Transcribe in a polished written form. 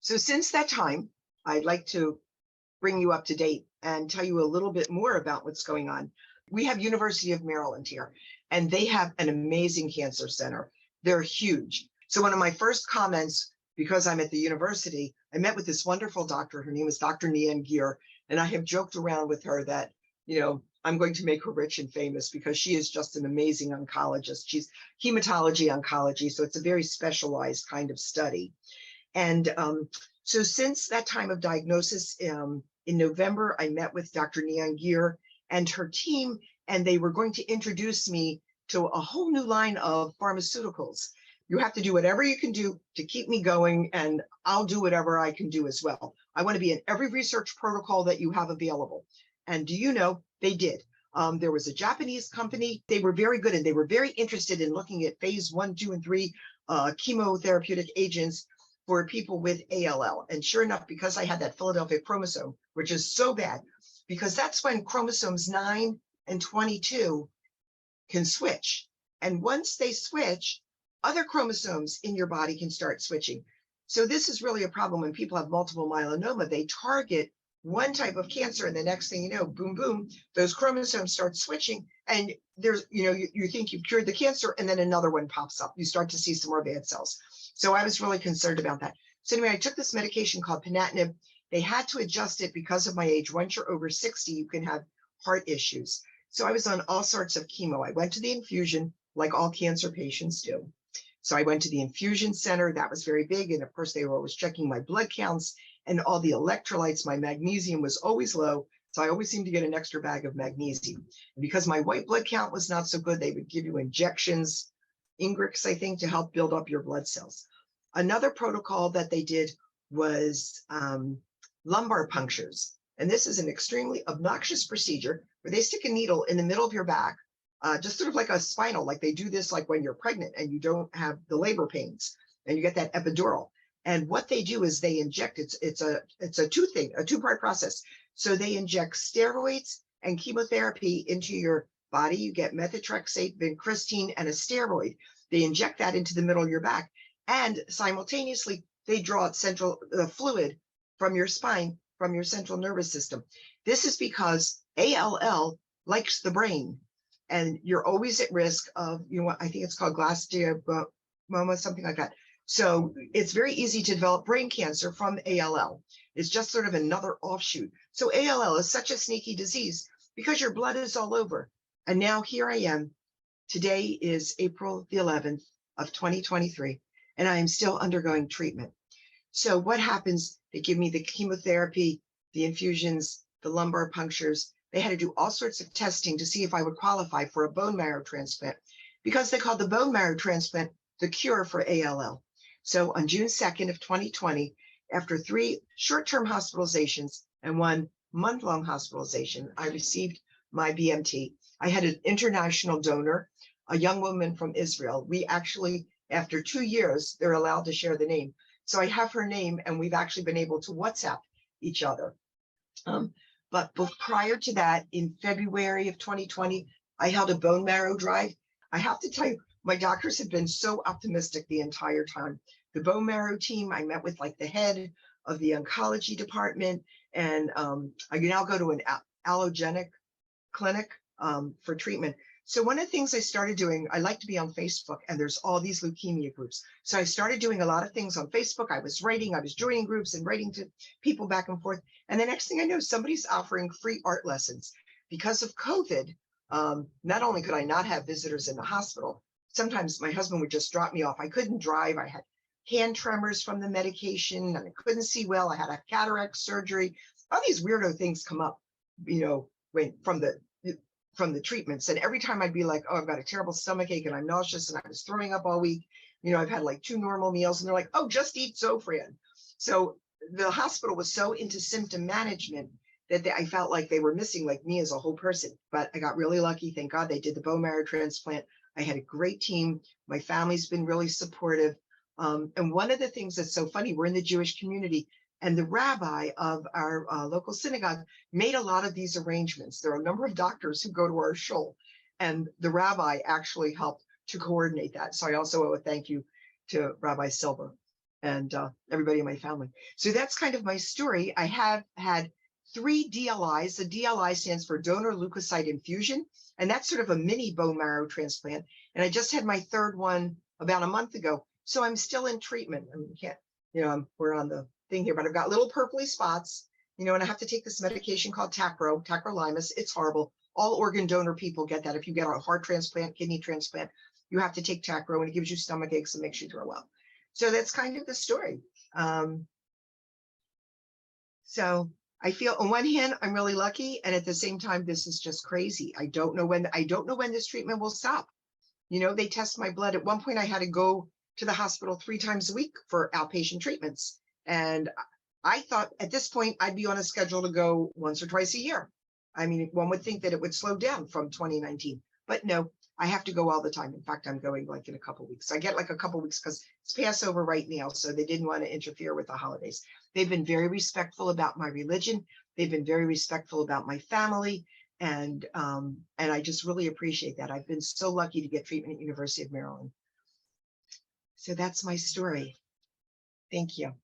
So since that time, I'd like to bring you up to date and tell you a little bit more about what's going on. We have University of Maryland here, and they have an amazing cancer center. They're huge. So one of my first comments, because I'm at the university, I met with this wonderful doctor. Her name is Dr. Nian Gear, and I have joked around with her that, I'm going to make her rich and famous because she is just an amazing oncologist. She's hematology oncology, so it's a very specialized kind of study. And so since that time of diagnosis, in November, I met with Dr. Nian Gear and her team, and they were going to introduce me to a whole new line of pharmaceuticals. You have to do whatever you can do to keep me going, and I'll do whatever I can do as well. I want to be in every research protocol that you have available. And do you know, they did. There was a Japanese company. They were very good, and they were very interested in looking at phase 1, 2, and 3 chemotherapeutic agents for people with ALL. And sure enough, because I had that Philadelphia chromosome, which is so bad, because that's when chromosomes 9 and 22 can switch. And once they switch, other chromosomes in your body can start switching. So this is really a problem when people have multiple myeloma. They target one type of cancer, and the next thing you know, boom, boom, those chromosomes start switching, and there's, you think you've cured the cancer, and then another one pops up. You start to see some more bad cells. So I was really concerned about that. So anyway, I took this medication called ponatinib. They had to adjust it because of my age. Once you're over 60, you can have heart issues. So I was on all sorts of chemo. I went to the infusion, like all cancer patients do. So I went to the infusion center. That was very big. And of course, they were always checking my blood counts and all the electrolytes. My magnesium was always low. So I always seemed to get an extra bag of magnesium. And because my white blood count was not so good, they would give you injections, Ingrix, I think, to help build up your blood cells. Another protocol that they did was lumbar punctures. And this is an extremely obnoxious procedure where they stick a needle in the middle of your back, just sort of like a spinal, like they do this like when you're pregnant and you don't have the labor pains and you get that epidural. And what they do is they inject, it's a two-part process. So they inject steroids and chemotherapy into your body. You get methotrexate, vincristine, and a steroid. They inject that into the middle of your back. And simultaneously, they draw central fluid from your spine, from your central nervous system. This is because ALL likes the brain. And you're always at risk of, I think it's called glioblastoma, something like that. So it's very easy to develop brain cancer from ALL. It's just sort of another offshoot. So ALL is such a sneaky disease because your blood is all over. And now here I am. Today is April the 11th of 2023, and I am still undergoing treatment. So what happens? They give me the chemotherapy, the infusions, the lumbar punctures. They had to do all sorts of testing to see if I would qualify for a bone marrow transplant, because they called the bone marrow transplant the cure for ALL. So on June 2nd of 2020, after 3 short-term hospitalizations and 1 month-long hospitalization, I received my BMT. I had an international donor, a young woman from Israel. We actually, after 2 years, they're allowed to share the name. So I have her name, and we've actually been able to WhatsApp each other. But prior to that, in February of 2020, I held a bone marrow drive. I have to tell you, my doctors have been so optimistic the entire time. The bone marrow team, I met with like the head of the oncology department, and I now go to an allogenic clinic for treatment. So one of the things I started doing, I like to be on Facebook, and there's all these leukemia groups. So I started doing a lot of things on Facebook. I was joining groups and writing to people back and forth. And the next thing I know, somebody's offering free art lessons. Because of COVID, not only could I not have visitors in the hospital, sometimes my husband would just drop me off. I couldn't drive. I had hand tremors from the medication, and I couldn't see well. I had a cataract surgery. All these weirdo things come up, from the treatments. And every time I'd be like, oh, I've got a terrible stomach ache and I'm nauseous and I was throwing up all week. I've had like 2 normal meals, and they're like, oh, just eat Zofran. So the hospital was so into symptom management that I felt like they were missing like me as a whole person. But I got really lucky. Thank God they did the bone marrow transplant. I had a great team. My family's been really supportive. And one of the things that's so funny, we're in the Jewish community, and the rabbi of our local synagogue made a lot of these arrangements. There are a number of doctors who go to our shul, and the rabbi actually helped to coordinate that. So I also owe a thank you to Rabbi Silver. and everybody in my family. So that's kind of my story. I have had 3 DLIs. The DLI stands for donor leukocyte infusion, and that's sort of a mini bone marrow transplant. And I just had my 3rd one about a month ago. So I'm still in treatment. I mean, can't, we're on the thing here, but I've got little purpley spots, and I have to take this medication called tacrolimus. It's horrible. All organ donor people get that. If you get a heart transplant, kidney transplant, you have to take tacro, and it gives you stomach aches and makes you throw up. So that's kind of the story. So I feel on one hand, I'm really lucky. And at the same time, this is just crazy. I don't know when this treatment will stop. They test my blood. At one point, I had to go to the hospital 3 times a week for outpatient treatments. And I thought at this point, I'd be on a schedule to go once or twice a year. I mean, one would think that it would slow down from 2019, but no, I have to go all the time. In fact, I'm going like in a couple of weeks. I get like a couple of weeks because it's Passover right now. So they didn't want to interfere with the holidays. They've been very respectful about my religion. They've been very respectful about my family. And I just really appreciate that. I've been so lucky to get treatment at University of Maryland. So that's my story. Thank you.